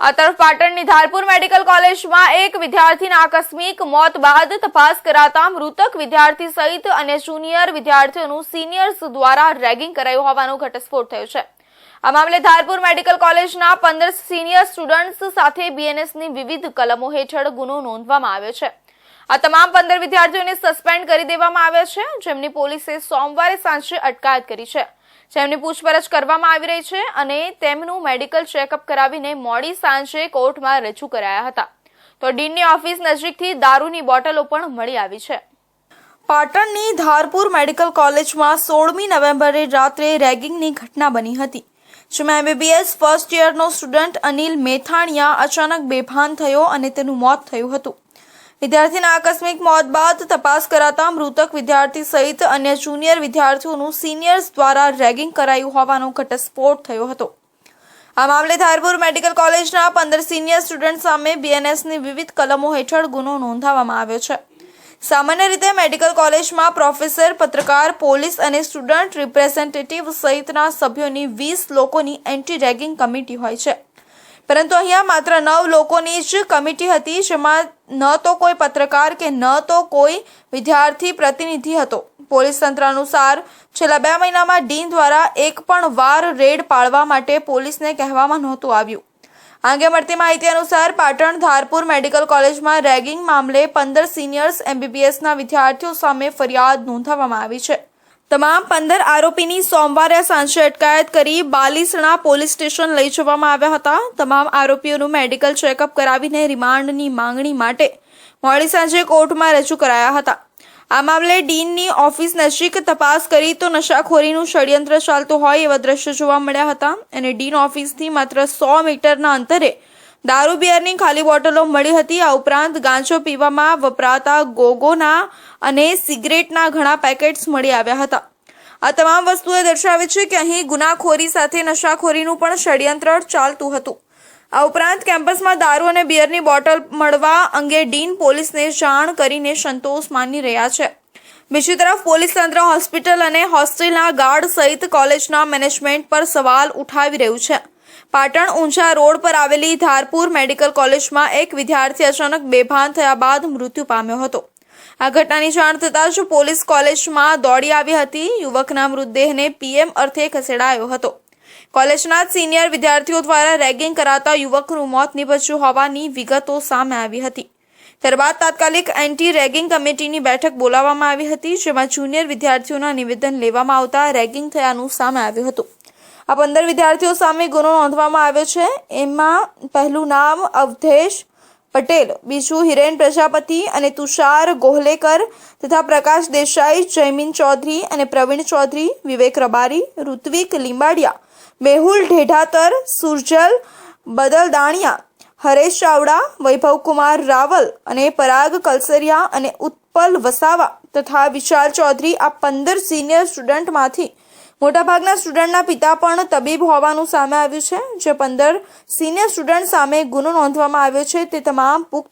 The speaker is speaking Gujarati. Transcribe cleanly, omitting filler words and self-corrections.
આ તરફ પાટણની ધારપુર મેડિકલ કોલેજમાં એક વિદ્યાર્થીના આકસ્મિક મોત બાદ તપાસ કરાતા મૃતક વિદ્યાર્થી સહિત અન્ય જુનિયર વિદ્યાર્થીઓનું સિનિયર્સ દ્વારા રેગિંગ કરાયું હોવાનો ઘટસ્ફોટ થયો છે। આ મામલે ધારપુર મેડિકલ કોલેજના 15 સિનિયર સ્ટુડન્ટ્સ સાથે બીએનએસની વિવિધ કલમો હેઠળ ગુનો નોંધવામાં આવ્યો છે। આ તમામ 15 વિદ્યાર્થીઓને સસ્પેન્ડ કરી દેવામાં આવ્યા છે, જેમની પોલીસે સોમવારે સાંજે અટકાયત કરી છે, જેમની પૂછપરછ કરવામાં આવી રહી છે અને તેમનું મેડિકલ ચેકઅપ કરાવીને મોડી સાંજે કોર્ટમાં રજૂ કરાયા હતા। તો ડીનની ઓફિસ નજીકથી દારૂની બોટલો પણ મળી આવી છે। પાટણની ધારપુર મેડિકલ કોલેજમાં 16મી નવેમ્બરે રાત્રે રેગિંગની ઘટના બની હતી, જેમાં એમબીબીએસ ફર્સ્ટ યરનો સ્ટુડન્ટ અનિલ મેથાણિયા અચાનક બેભાન થયો અને તેનું મોત થયું હતું। વિદ્યાર્થીના આકસ્મિક મોત બાદ તપાસ કરાતા મૃતક વિદ્યાર્થી સહિત અન્ય જુનિયર વિદ્યાર્થીઓનું સિનિયર્સ દ્વારા રેગિંગ કરાયું હોવાનો ઘટસ્ફોટ થયો હતો। આ મામલે ધારપુર મેડિકલ કોલેજના 15 સિનિયર સ્ટુડન્ટ સામે બીએનએસની વિવિધ કલમો હેઠળ ગુનો નોંધવામાં આવ્યો છે। સામાન્ય રીતે મેડિકલ કોલેજમાં પ્રોફેસર, પત્રકાર, પોલીસ અને સ્ટુડન્ટ રિપ્રેઝેન્ટેટિવ સહિતના સભ્યોની 20 લોકોની એન્ટી રેગિંગ કમિટી હોય છે, પરંતુ અહીંયા માત્ર 9 લોકોની જ કમિટી હતી, જેમાં ન તો કોઈ પત્રકાર કે ન તો કોઈ વિદ્યાર્થી પ્રતિનિધિ હતો। પોલીસ તંત્ર અનુસાર છેલ્લા 2 મહિનામાં ડીન દ્વારા એક પણ વાર રેડ પાડવા માટે પોલીસને કહેવામાં નહોતું આવ્યું। આ અંગે મળતી માહિતી અનુસાર પાટણ ધારપુર મેડિકલ કોલેજમાં રેગિંગ મામલે 15 સિનિયર્સ એમબીબીએસના વિદ્યાર્થીઓ સામે ફરિયાદ નોંધાવવામાં આવી છે। તમામ 15 આરોપીની સોમવારે સાંજે અટકાયત કરી બાલીસણા પોલીસ સ્ટેશન લઈ જવામાં આવ્યા હતા। તમામ આરોપીઓનું મેડિકલ ચેકઅપ કરાવીને રિમાન્ડની માંગણી માટે મોડી સાંજે કોર્ટમાં રજૂ કરાયા હતા। આ મામલે ડીનની ઓફિસ નજીક તપાસ કરી તો નશાખોરીનું ષડયંત્ર ચાલતું હોય એવા દ્રશ્યો જોવા મળ્યા હતા અને ડીન ઓફિસથી માત્ર 100 મીટરના અંતરે દારૂ બિયરની ખાલી બોટલો મળી હતી। આ ઉપરાંત ગાંજો પીવામાં વપરાતા ગોગોના અને સિગરેટના ઘણા પેકેટ્સ મળી આવ્યા હતા। આ તમામ વસ્તુઓ દર્શાવે છે કે અહીં ગુનાખોરી સાથે નશાખોરીનું પણ ષડયંત્ર ચાલતું હતું। આ ઉપરાંત કેમ્પસમાં દારૂ અને બિયરની બોટલ મળવા અંગે ડીન પોલીસને જાણ કરીને સંતોષ માની રહ્યા છે। બીજી તરફ પોલીસ તંત્ર હોસ્પિટલ અને હોસ્ટેલના ગાર્ડ સહિત કોલેજના મેનેજમેન્ટ પર સવાલ ઉઠાવી રહ્યું છે। પાટણ ઊંઝા રોડ પર આવેલી ધારપુર મેડિકલ કોલેજમાં એક વિદ્યાર્થી અચાનક બેભાન થયા બાદ મૃત્યુ પામ્યો હતો। આ ઘટનાની જાણ થતાં જ પોલીસ કોલેજમાં દોડી આવી હતી। યુવકના મૃતદેહને પીએમ અર્થે ખસેડાયો હતો। કોલેજના સિનિયર વિદ્યાર્થીઓ દ્વારા રેગિંગ કરાતા યુવકનું મોત નીપજ્યું હોવાની વિગતો સામે આવી હતી। ત્યારબાદ તાત્કાલિક એન્ટી રેગિંગ કમિટીની બેઠક બોલાવવામાં આવી હતી, જેમાં જુનિયર વિદ્યાર્થીઓના નિવેદન લેવામાં આવતા રેગિંગ થયાનું સામે આવ્યું હતું। આ 15 વિદ્યાર્થીઓ સામે ગુનો નોંધવામાં આવ્યો છે। એમાં પહેલું નામ અવધેશ પટેલ, બીજું હિરેન પ્રજાપતિ અને તુષાર ગોહલેકર તથા પ્રકાશ દેસાઈ, જયમીન ચૌધરી અને પ્રવીણ ચૌધરી, વિવેક રબારી, ઋત્વિક લીંબાડિયા, મેહુલ ઢેઢાતર, સુરજલ બદલદાણિયા, હરેશ ચાવડા, વૈભવ કુમાર રાવલ અને પરાગ કલસરિયા અને ઉત્પલ વસાવા તથા વિશાલ ચૌધરી આ 15 સિનિયર સ્ટુડન્ટમાંથી મોટાભાગના સ્ટુડન્ટના પિતા પણ તબીબ હોવાનું સામે આવ્યું છે। જે 15 સિનિયર સ્ટુડન્ટ સામે ગુનો નોંધવામાં આવ્યો છે તે તમામ પુખ્ત